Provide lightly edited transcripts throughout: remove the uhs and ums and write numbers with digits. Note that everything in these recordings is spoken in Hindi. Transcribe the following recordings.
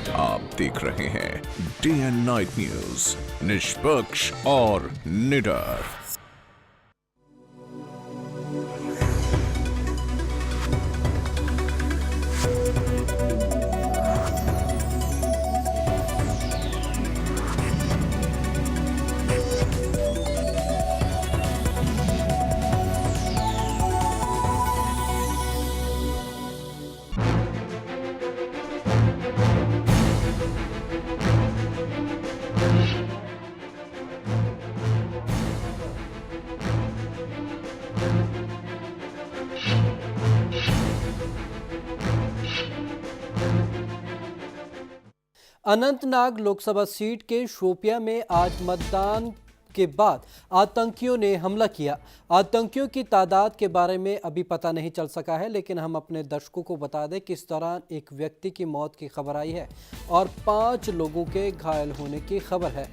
आप देख रहे हैं डे एंड नाइट न्यूज, निष्पक्ष और निडर। अनंतनाग लोकसभा सीट के शोपियां में आज मतदान के बाद आतंकियों ने हमला किया। आतंकियों की तादाद के बारे में अभी पता नहीं चल सका है, लेकिन हम अपने दर्शकों को बता दें कि इस दौरान एक व्यक्ति की मौत की खबर आई है और 5 लोगों के घायल होने की खबर है।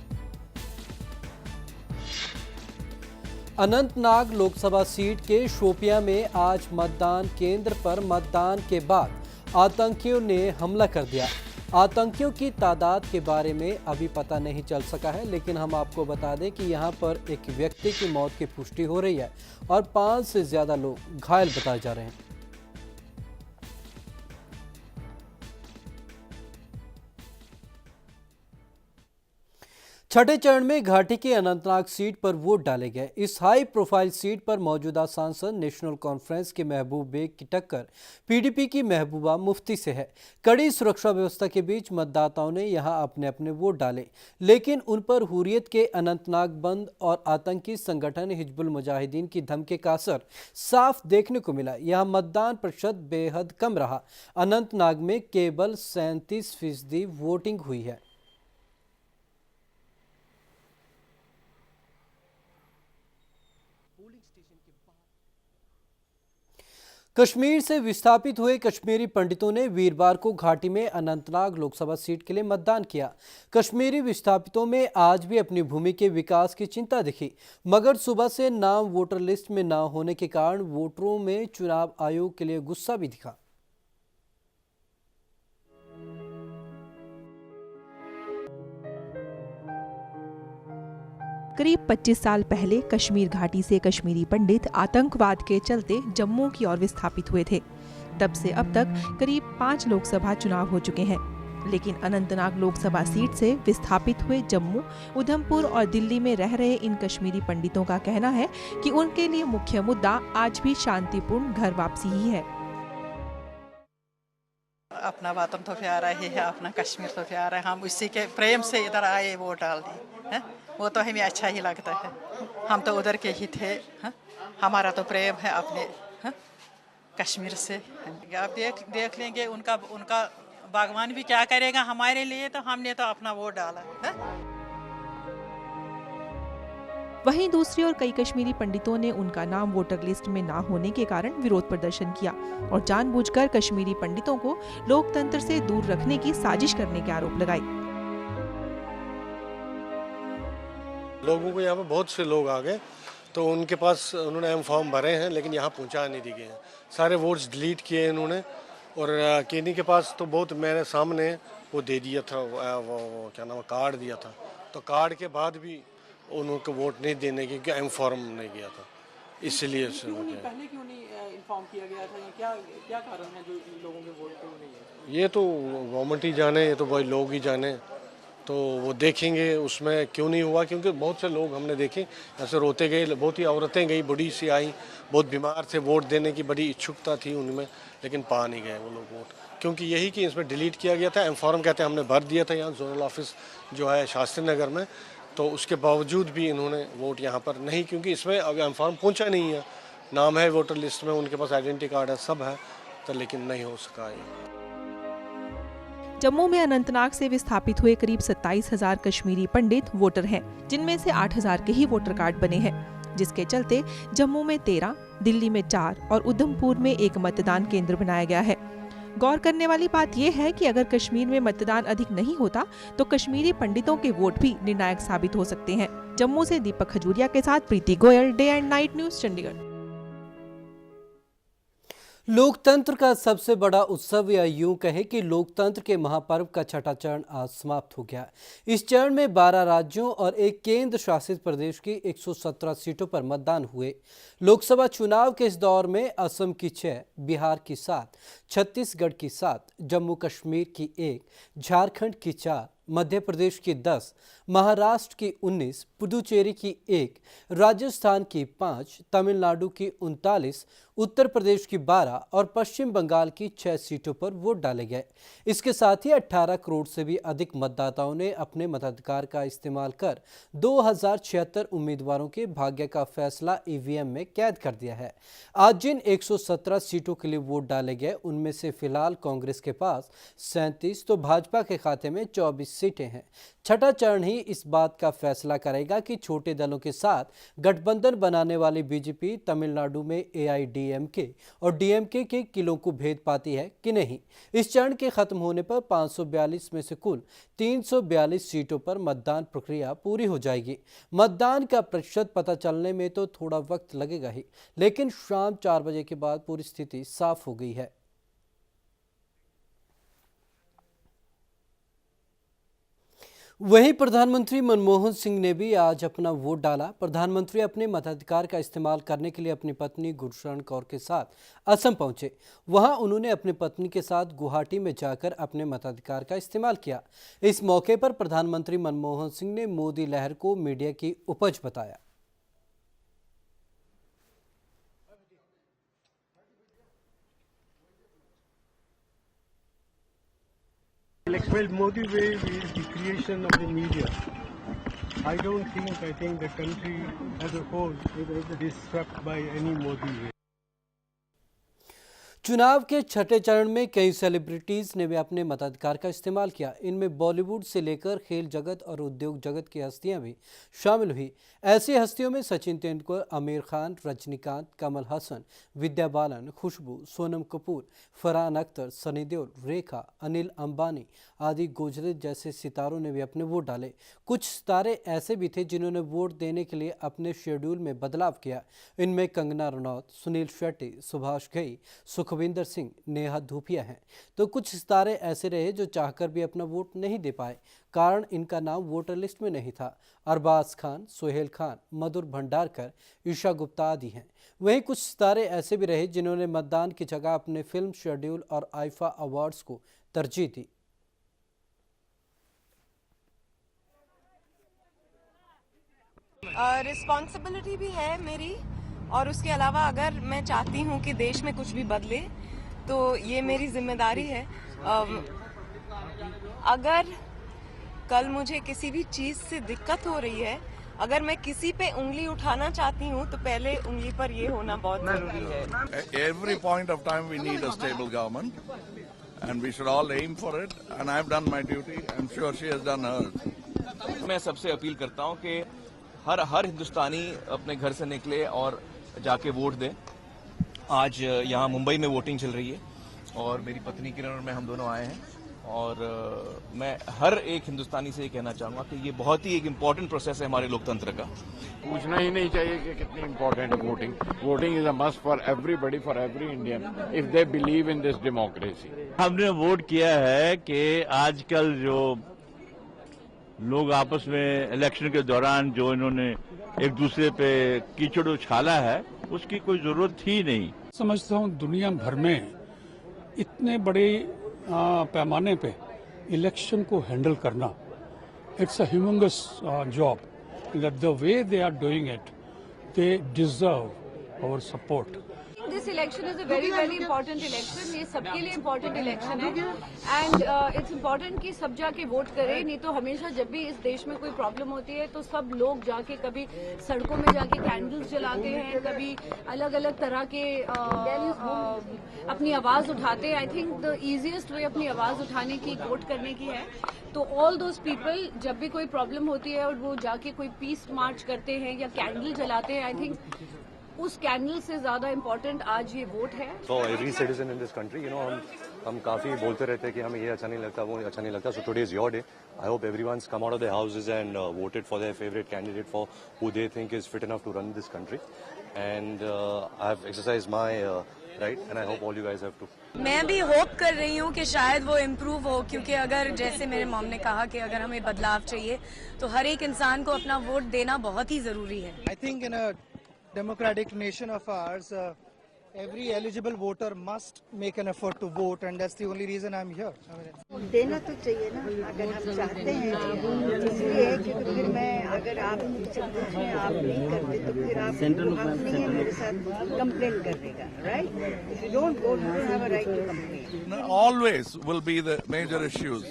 अनंतनाग लोकसभा सीट के शोपियां में आज मतदान केंद्र पर मतदान के बाद आतंकियों ने हमला कर दिया। आतंकियों की तादाद के बारे में अभी पता नहीं चल सका है, लेकिन हम आपको बता दें कि यहां पर एक व्यक्ति की मौत की पुष्टि हो रही है और 5 से ज्यादा लोग घायल बताए जा रहे हैं। छठे चरण में घाटी के अनंतनाग सीट पर वोट डाले गए। इस हाई प्रोफाइल सीट पर मौजूदा सांसद नेशनल कॉन्फ्रेंस के महबूब बेग की टक्कर पीडीपी की महबूबा मुफ्ती से है। कड़ी सुरक्षा व्यवस्था के बीच मतदाताओं ने यहां अपने अपने वोट डाले, लेकिन उन पर हुर्रियत के अनंतनाग बंद और आतंकी संगठन हिजबुल मुजाहिदीन की धमकी का असर साफ देखने को मिला। यहां मतदान प्रतिशत बेहद कम रहा। अनंतनाग में केवल 37% वोटिंग हुई है। कश्मीर से विस्थापित हुए कश्मीरी पंडितों ने वीरवार को घाटी में अनंतनाग लोकसभा सीट के लिए मतदान किया। कश्मीरी विस्थापितों में आज भी अपनी भूमि के विकास की चिंता दिखी, मगर सुबह से नाम वोटर लिस्ट में न होने के कारण वोटरों में चुनाव आयोग के लिए गुस्सा भी दिखा। करीब 25 साल पहले कश्मीर घाटी से कश्मीरी पंडित आतंकवाद के चलते जम्मू की ओर विस्थापित हुए थे। तब से अब तक करीब 5 लोकसभा चुनाव हो चुके हैं, लेकिन अनंतनाग लोकसभा सीट से विस्थापित हुए जम्मू, उधमपुर और दिल्ली में रह रहे इन कश्मीरी पंडितों का कहना है कि उनके लिए मुख्य मुद्दा आज भी शांतिपूर्ण घर वापसी ही है। अपना वतन तो प्यारा ही है, अपना कश्मीर तो प्यारा है। हम उसी के प्रेम से इधर आए, वोट डाल दिए, वो तो हमें अच्छा ही लगता है। हम तो उधर के ही थे, हमारा तो प्रेम है अपने कश्मीर से। आप देख लेंगे उनका भगवान भी क्या करेगा हमारे लिए, तो हमने तो अपना वोट डाला है। वहीं दूसरी ओर कई कश्मीरी पंडितों ने उनका नाम वोटर लिस्ट में ना होने के कारण विरोध प्रदर्शन किया और जानबूझकर कश्मीरी पंडितों को लोकतंत्र से दूर रखने की साजिश करने के आरोप लगाए। लोगों को यहाँ पे बहुत से लोग आ गए, तो उनके पास उन्होंने एम फॉर्म भरे हैं, लेकिन यहाँ पहुँचा नहीं दिए हैं। सारे वोट्स डिलीट किए इन्होंने, और केनी के पास तो बहुत मेरे सामने वो दे दिया था, वो क्या नाम, कार्ड दिया था, तो कार्ड के बाद भी उनको वोट नहीं देने की, एम फॉर्म नहीं किया था, इसलिए पहले क्यों नहीं इन्फॉर्म किया गया था? क्या कारण है जो लोगों के वोट क्यों नहीं है? ये तो गवर्नमेंट ही जाने, ये तो वही लोग ही जाने, तो वो देखेंगे उसमें क्यों नहीं हुआ। क्योंकि बहुत से लोग हमने देखे ऐसे रोते गए, बहुत ही औरतें गई, बूढ़ी सी आई, बहुत बीमार थे, वोट देने की बड़ी इच्छुकता थी उनमें, लेकिन पा नहीं गए वो लोग वोट, क्योंकि यही कि इसमें डिलीट किया गया था। एम फॉर्म कहते हैं हमने भर दिया था यहाँ जोनल ऑफिस जो है शास्त्री नगर में, तो उसके बावजूद भी इन्होंने वोट यहाँ पर नहीं, क्योंकि इसमें अब एम फॉर्म पहुँचा नहीं है, नाम है वोटर लिस्ट में, उनके पास आइडेंटिटी कार्ड है, सब है, तो लेकिन नहीं हो सका है। जम्मू में अनंतनाग से विस्थापित हुए करीब 27,000 कश्मीरी पंडित वोटर हैं, जिनमें से 8,000 के ही वोटर कार्ड बने हैं, जिसके चलते जम्मू में 13, दिल्ली में 4 और उधमपुर में 1 मतदान केंद्र बनाया गया है। गौर करने वाली बात यह है कि अगर कश्मीर में मतदान अधिक नहीं होता तो कश्मीरी पंडितों के वोट भी निर्णायक साबित हो सकते हैं। जम्मू से दीपक खजूरिया के साथ Preeti Goyal, day and night news, Chandigarh. लोकतंत्र का सबसे बड़ा उत्सव या यूं कहें कि लोकतंत्र के महापर्व का छठा चरण आज समाप्त हो गया। इस चरण में 12 राज्यों और एक केंद्र शासित प्रदेश की 117 सीटों पर मतदान हुए। लोकसभा चुनाव के इस दौर में असम की 6, बिहार की 7, छत्तीसगढ़ की 7, जम्मू कश्मीर की 1, झारखंड की 4, मध्य प्रदेश की 10, महाराष्ट्र की 19, पुडुचेरी की 1, राजस्थान की 5, तमिलनाडु की 39, उत्तर प्रदेश की 12 और पश्चिम बंगाल की 6 सीटों पर वोट डाले गए। इसके साथ ही 18 करोड़ से भी अधिक मतदाताओं ने अपने मताधिकार का इस्तेमाल कर 2076 उम्मीदवारों के भाग्य का फैसला ईवीएम में कैद कर दिया है। आज जिन 117 सीटों के लिए वोट डाले गए उनमें से फिलहाल कांग्रेस के पास 37 तो भाजपा के खाते में 24 सीटें हैं। छठा चरण ही इस बात का फैसला करेगा कि छोटे दलों के साथ गठबंधन बनाने वाली बीजेपी तमिलनाडु में एआईडीएमके और डीएमके के किलों को भेद पाती है कि नहीं। इस चरण के खत्म होने पर 542 में से कुल 342 सीटों पर मतदान प्रक्रिया पूरी हो जाएगी। मतदान का प्रतिशत पता चलने में तो थोड़ा वक्त लगेगा ही, लेकिन शाम 4 बजे के बाद पूरी स्थिति साफ हो गई है। वहीं प्रधानमंत्री मनमोहन सिंह ने भी आज अपना वोट डाला। प्रधानमंत्री अपने मताधिकार का इस्तेमाल करने के लिए अपनी पत्नी गुरशरण कौर के साथ असम पहुंचे। वहां उन्होंने अपनी पत्नी के साथ गुवाहाटी में जाकर अपने मताधिकार का इस्तेमाल किया। इस मौके पर प्रधानमंत्री मनमोहन सिंह ने मोदी लहर को मीडिया की उपज बताया। Well, Modi wave is the creation of the media. I think the country as a whole is swept by any Modi wave. चुनाव के छठे चरण में कई सेलिब्रिटीज ने भी अपने मताधिकार का इस्तेमाल किया। इनमें बॉलीवुड से लेकर खेल जगत और उद्योग जगत की हस्तियां भी शामिल हुई। ऐसी हस्तियों में सचिन तेंदुलकर, आमिर खान, रजनीकांत, कमल हसन, विद्या बालन, खुशबू, सोनम कपूर, फरहान अख्तर, सनी देओल, रेखा, अनिल अंबानी आदि गुजरात जैसे सितारों ने भी अपने वोट डाले। कुछ सितारे ऐसे भी थे जिन्होंने वोट देने के लिए अपने शेड्यूल में बदलाव किया। इनमें कंगना रनौत, सुनील शेट्टी, सुभाष घई, सुखविंदर सिंह, नेहा धूपिया हैं। तो कुछ सितारे ऐसे रहे जो चाहकर भी अपना वोट नहीं दे पाए, कारण इनका नाम वोटर लिस्ट में नहीं था। अरबाज खान, सोहेल खान, मधुर भंडारकर, ईशा गुप्ता आदि हैं। वहीं कुछ सितारे ऐसे भी रहे जिन्होंने मतदान की जगह अपने फिल्म शेड्यूल और आईफा अवार्ड्स को तरजीह दी। रिस्पॉन्सिबिलिटी भी है मेरी, और उसके अलावा अगर मैं चाहती हूँ कि देश में कुछ भी बदले तो ये मेरी जिम्मेदारी है। अगर कल मुझे किसी भी चीज़ से दिक्कत हो रही है, अगर मैं किसी पे उंगली उठाना चाहती हूँ तो पहले उंगली पर ये होना बहुत जरूरी है। Every point of time we need a stable government and we should all aim for it, and I have done my duty. I'm sure she has done hers. मैं सबसे अपील करता हूँ कि हर हिंदुस्तानी अपने घर से निकले और जाके वोट दें। आज यहाँ मुंबई में वोटिंग चल रही है और मेरी पत्नी किरण और मैं, हम दोनों आए हैं, और मैं हर एक हिंदुस्तानी से ये कहना चाहूँगा कि ये बहुत ही एक इम्पॉर्टेंट प्रोसेस है हमारे लोकतंत्र का। पूछना ही नहीं चाहिए कि कितनी इम्पोर्टेंट है voting. Voting is a must for everybody, for every Indian, if they believe in this democracy. हमने वोट किया है कि आजकल जो लोग आपस में इलेक्शन के दौरान जो इन्होंने एक दूसरे पे कीचड़ उछाला है, उसकी कोई जरूरत ही नहीं। समझता हूँ दुनिया भर में इतने बड़े पैमाने पे इलेक्शन को हैंडल करना, it's a humongous job. The way they are doing it, they deserve our support. This election is a very important election. ये सबके लिए important election है, and it's important कि सब जाके वोट करें। नहीं तो हमेशा जब भी इस देश में कोई प्रॉब्लम होती है तो सब लोग जाके कभी सड़कों में जाके कैंडल्स जलाते हैं, कभी अलग अलग तरह के अपनी आवाज़ उठाते हैं। आई थिंक द ईजीएस्ट वे अपनी आवाज़ उठाने की वोट करने की है। तो ऑल दोज पीपल जब भी कोई प्रॉब्लम होती है और वो जाके कोई पीस मार्च करते हैं या कैंडल जलाते हैं, आई थिंक उस कैंडल से ज्यादा इम्पोर्टेंट आज ये वोट है। So every citizen in this country, you know, हम काफी बोलते रहते हैं कि हमें ये अच्छा नहीं लगता, वो अच्छा नहीं लगता. So today is your day. I hope everyone's come out of their houses and voted for their favorite candidate, for who they think is fit enough to run this country. And I've exercised my right? And I hope all you guys have too. मैं भी होप कर रही हूँ कि शायद वो इम्प्रूव हो, क्योंकि अगर जैसे मेरे मॉम ने कहा कि अगर हमें बदलाव चाहिए तो हर एक इंसान को अपना वोट देना बहुत ही ज़रूरी है। I think in a democratic nation of ours, every eligible voter must make an effort to vote, and that's the only reason I'm here. देना तो चाहिए ना, अगर हम चाहते हैं, इसलिए है क्योंकि फिर मैं अगर आप आप नहीं करते तो फिर आप नहीं है मेरे साथ कंप्लेन करने का, right? If you don't vote, you don't have a right to complain. Always will be the major issues,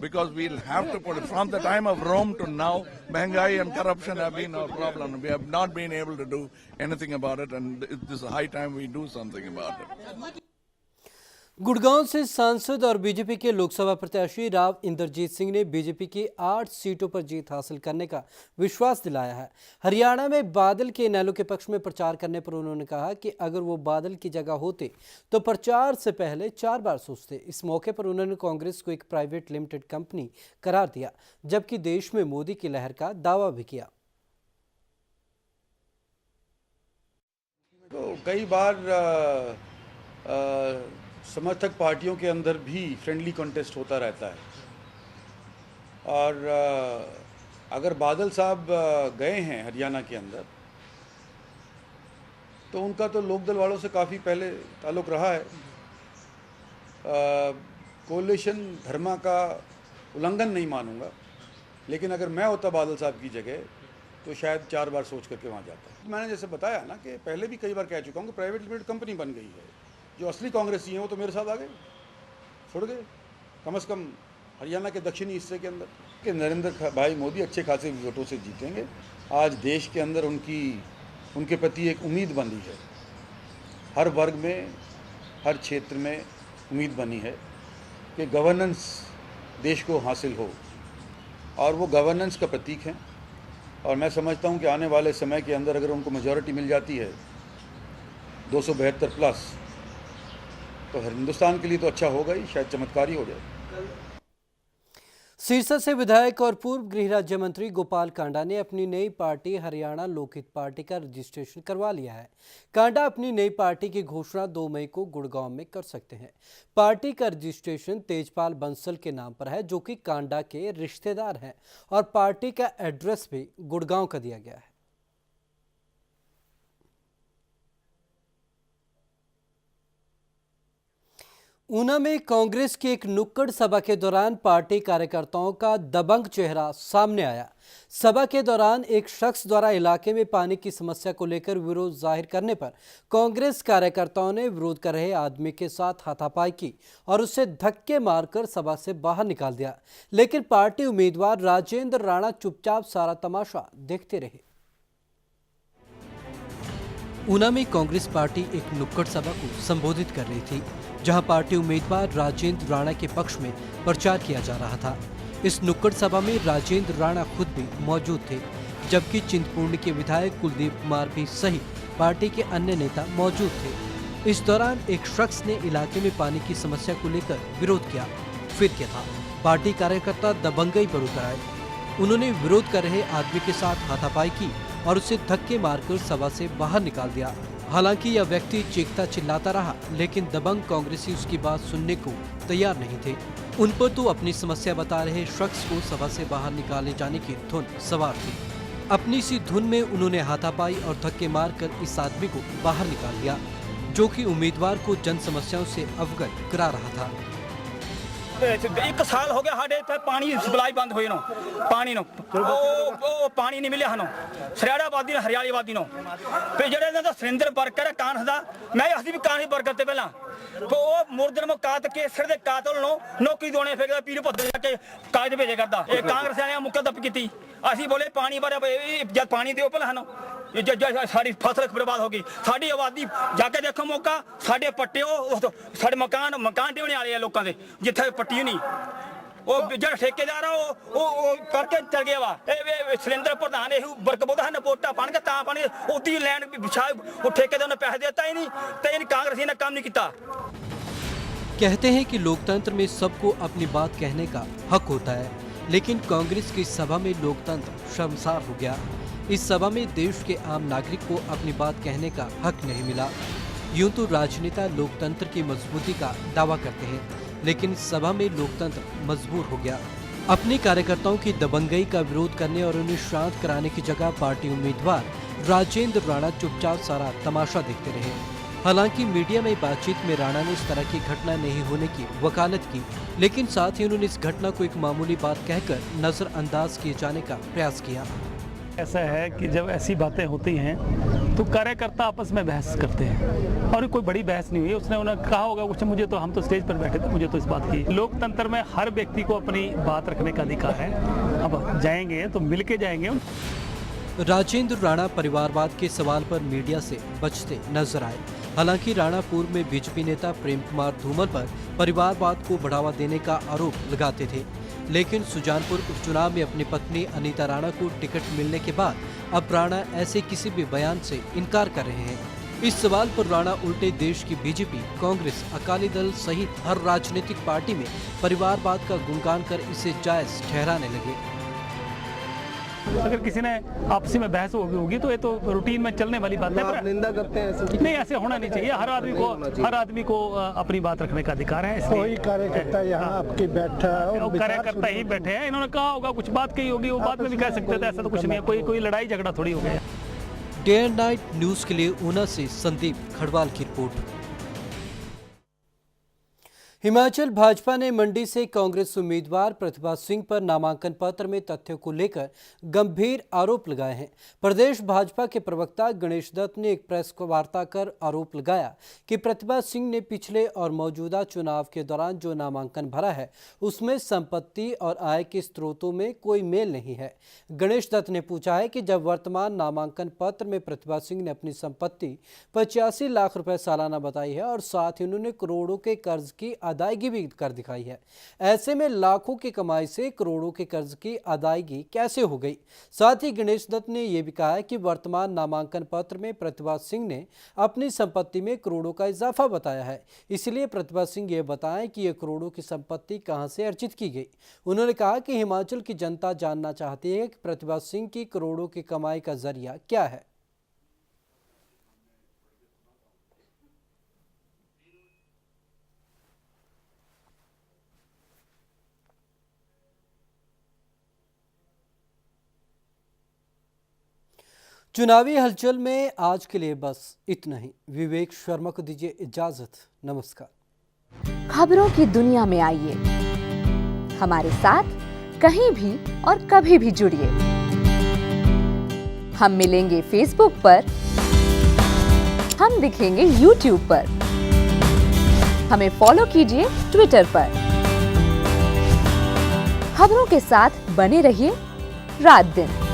because we'll have to put it from the time of Rome to now. महंगाई and corruption have been our problem. We have not been able to do anything about it, and it is high time we do something about it. Gurgaon से सांसद और बीजेपी के लोकसभा प्रत्याशी राव इंद्रजीत सिंह ने बीजेपी की 8 सीटों पर जीत हासिल करने का विश्वास दिलाया है। हरियाणा में बादल के इनेलो के पक्ष में प्रचार करने पर उन्होंने कहा कि अगर वो बादल की जगह होते तो प्रचार से पहले 4 बार सोचते। इस मौके पर उन्होंने कांग्रेस को एक प्राइवेट लिमिटेड कंपनी करार दिया, जबकि देश में मोदी की लहर का दावा भी किया। तो कई बार समर्थक पार्टियों के अंदर भी फ्रेंडली कॉन्टेस्ट होता रहता है, और अगर बादल साहब गए हैं हरियाणा के अंदर तो उनका तो लोकदल वालों से काफ़ी पहले ताल्लुक़ रहा है। कोalition धर्मा का उल्लंघन नहीं मानूंगा, लेकिन अगर मैं होता बादल साहब की जगह तो शायद 4 बार सोच करके वहाँ जाता। मैंने जैसे बताया ना कि पहले भी कई बार कह चुका हूँ कि प्राइवेट लिमिटेड कंपनी बन गई है। जो असली कांग्रेसी हैं वो तो मेरे साथ आ गए, छोड़ गए, कम से कम हरियाणा के दक्षिणी हिस्से के अंदर। कि नरेंद्र भाई मोदी अच्छे खासे वोटों से जीतेंगे। आज देश के अंदर उनके प्रति एक उम्मीद बनी है, हर वर्ग में, हर क्षेत्र में उम्मीद बनी है कि गवर्नेंस देश को हासिल हो, और वो गवर्नेंस का प्रतीक हैं। और मैं समझता हूं कि आने वाले समय के अंदर अगर उनको मेजॉरिटी मिल जाती है 272 प्लस, तो हिंदुस्तान के लिए तो अच्छा होगा ही, शायद चमत्कार ही हो जाए। सिरसा से विधायक और पूर्व गृह राज्य मंत्री गोपाल कांडा ने अपनी नई पार्टी हरियाणा लोकहित पार्टी का रजिस्ट्रेशन करवा लिया है। कांडा अपनी नई पार्टी की घोषणा 2 मई को गुड़गांव में कर सकते हैं। पार्टी का रजिस्ट्रेशन तेजपाल बंसल के नाम पर है, जो कि कांडा के रिश्तेदार हैं, और पार्टी का एड्रेस भी गुड़गांव का दिया गया है। ऊना में कांग्रेस की एक नुक्कड़ सभा के दौरान पार्टी कार्यकर्ताओं का दबंग चेहरा सामने आया। सभा के दौरान एक शख्स द्वारा इलाके में पानी की समस्या को लेकर विरोध जाहिर करने पर कांग्रेस कार्यकर्ताओं ने विरोध कर रहे आदमी के साथ हाथापाई की और उसे धक्के मारकर सभा से बाहर निकाल दिया। लेकिन पार्टी उम्मीदवार राजेंद्र राणा चुपचाप सारा तमाशा देखते रहे। ऊना में कांग्रेस पार्टी एक नुक्कड़ सभा को संबोधित कर रही थी, जहां पार्टी उम्मीदवार राजेंद्र राणा के पक्ष में प्रचार किया जा रहा था। इस नुक्कड़ सभा में राजेंद्र राणा खुद भी मौजूद थे, जबकि चिंतपूर्णी के विधायक कुलदीप कुमार भी सहित पार्टी के अन्य नेता मौजूद थे। इस दौरान एक शख्स ने इलाके में पानी की समस्या को लेकर विरोध किया। फिर क्या था, पार्टी कार्यकर्ता दबंगई पर उतर आए। उन्होंने विरोध कर रहे आदमी के साथ हाथापाई की और उसे धक्के मारकर सभा से बाहर निकाल दिया। हालांकि यह व्यक्ति चीखता चिल्लाता रहा, लेकिन दबंग कांग्रेसी उसकी बात सुनने को तैयार नहीं थे। उन पर तो अपनी समस्या बता रहे शख्स को सभा से बाहर निकाले जाने की धुन सवार थी। अपनी सी धुन में उन्होंने हाथापाई और धक्के मारकर इस आदमी को बाहर निकाल दिया, जो कि उम्मीदवार को जन समस्याओं से अवगत करा रहा था। 1 साल हो गया साढ़े इत्थे पानी सप्लाई बंद हुई नो, पानी नो पानी नहीं मिले सानू सरियाड़ा आबादी ने हरियाली आबादी नो। फिर जेह्ड़े सुरेंद्र वर्कर है कांग्रेस दा, मैं असदी भी कांग्रेस वर्कर ते पहला तो वो मुर्दन मुकात केसर दे कातल नो नौकरी दोने फिर पीर भद्दे जाके कागज भेजे करदा। ये कांग्रेस वाले मुक्का दप कीती। असीं बोले पानी बारे जब पानी दिओ पहला सानू, साड़ी फसल बर्बाद होगी, साड़ी आबादी जाके देखो मौका, साढ़े पट्टे साढ़े मकान ढेने वाले हैं लोगों के, जिथे पट्टी नहीं वो जो ठेकेदार है वो करके चल गया वा। सुरेंद्र प्रधान वर्क बोलता है वोटा पान के पानी उदी लैंड बिछा वो ठेकेदार ने पैसे देता ही नहीं, तो इन कांग्रेसी ने काम नहीं किया। कहते हैं कि लोकतंत्र में सबको अपनी बात कहने का हक होता है, लेकिन कांग्रेस की सभा में लोकतंत्र शर्मसार हो गया। इस सभा में देश के आम नागरिक को अपनी बात कहने का हक नहीं मिला। यूं तो राजनेता लोकतंत्र की मजबूती का दावा करते हैं, लेकिन सभा में लोकतंत्र मजबूर हो गया। अपने कार्यकर्ताओं की दबंगई का विरोध करने और उन्हें शांत कराने की जगह पार्टी उम्मीदवार राजेंद्र राणा चुपचाप सारा तमाशा देखते रहे। हालांकि मीडिया में बातचीत में राणा ने इस तरह की घटना नहीं होने की वकालत की, लेकिन साथ ही उन्होंने इस घटना को एक मामूली बात कहकर नजरअंदाज किए जाने का प्रयास किया। ऐसा है कि जब ऐसी बातें होती हैं तो कार्यकर्ता आपस में बहस करते हैं, और कोई बड़ी बहस नहीं हुई। उसने उन्हें कहा होगा कुछ, मुझे तो, हम तो स्टेज पर बैठे थे, मुझे तो इस बात की। लोकतंत्र में हर व्यक्ति को अपनी बात रखने का अधिकार है। अब जाएंगे तो मिलके जाएंगे। राजेंद्र राणा परिवारवाद के सवाल पर मीडिया से बचते नजर आए। हालांकि राणा पूर्व में बीजेपी नेता प्रेम कुमार धूमल पर परिवारवाद को बढ़ावा देने का आरोप लगाते थे, लेकिन सुजानपुर उपचुनाव में अपनी पत्नी अनीता राणा को टिकट मिलने के बाद अब राणा ऐसे किसी भी बयान से इनकार कर रहे हैं। इस सवाल पर राणा उल्टे देश की बीजेपी, कांग्रेस, अकाली दल सहित हर राजनीतिक पार्टी में परिवारवाद का गुणगान कर इसे जायज ठहराने लगे। अगर किसी ने आपसी में बहस होगी तो ये तो रूटीन में चलने वाली बात है। पर निंदा करते हैं, नहीं, ऐसे होना नहीं चाहिए। हर आदमी को अपनी बात रखने का अधिकार है। कोई कार्यकर्ता यहाँ आपके बैठा है, कार्यकर्ता ही बैठे हैं। इन्होंने कहा होगा, कुछ बात कही होगी, वो बात में भी कह सकते थे। ऐसा तो कुछ नहीं है, कोई लड़ाई झगड़ा थोड़ी हो गया। डे एंड नाइट न्यूज के लिए ऊना से संदीप खड़वाल की रिपोर्ट। हिमाचल भाजपा ने मंडी से कांग्रेस उम्मीदवार प्रतिभा सिंह पर नामांकन पत्र में तथ्यों को लेकर गंभीर आरोप लगाए हैं। प्रदेश भाजपा के प्रवक्ता गणेश दत्त ने एक प्रेस वार्ता कर आरोप लगाया कि प्रतिभा सिंह ने पिछले और मौजूदा चुनाव के दौरान जो नामांकन भरा है उसमें संपत्ति और आय के स्रोतों में कोई मेल नहीं है। गणेश दत्त ने पूछा है कि जब वर्तमान नामांकन पत्र में प्रतिभा सिंह ने अपनी संपत्ति 85 लाख रुपए सालाना बताई है और साथ ही उन्होंने करोड़ों के कर्ज की अदायगी भी कर दिखाई है, ऐसे में लाखों की कमाई से करोड़ों के कर्ज की अदायगी कैसे हो गई। साथ ही गणेश दत्त ने यह भी कहा है कि वर्तमान नामांकन पत्र में प्रतिभा सिंह ने अपनी संपत्ति में करोड़ों का इजाफा बताया है, इसलिए प्रतिभा सिंह ये बताएं कि यह करोड़ों की संपत्ति कहां से अर्जित की गई। उन्होंने कहा कि हिमाचल की जनता जानना चाहती है कि प्रतिभा सिंह की करोड़ों की कमाई का जरिया क्या है। चुनावी हलचल में आज के लिए बस इतना ही। विवेक शर्मा को दीजिए इजाजत। नमस्कार। खबरों की दुनिया में आइए, हमारे साथ कहीं भी और कभी भी जुड़िए। हम मिलेंगे फेसबुक पर, हम दिखेंगे यूट्यूब पर, हमें फॉलो कीजिए ट्विटर पर। खबरों के साथ बने रहिए रात दिन।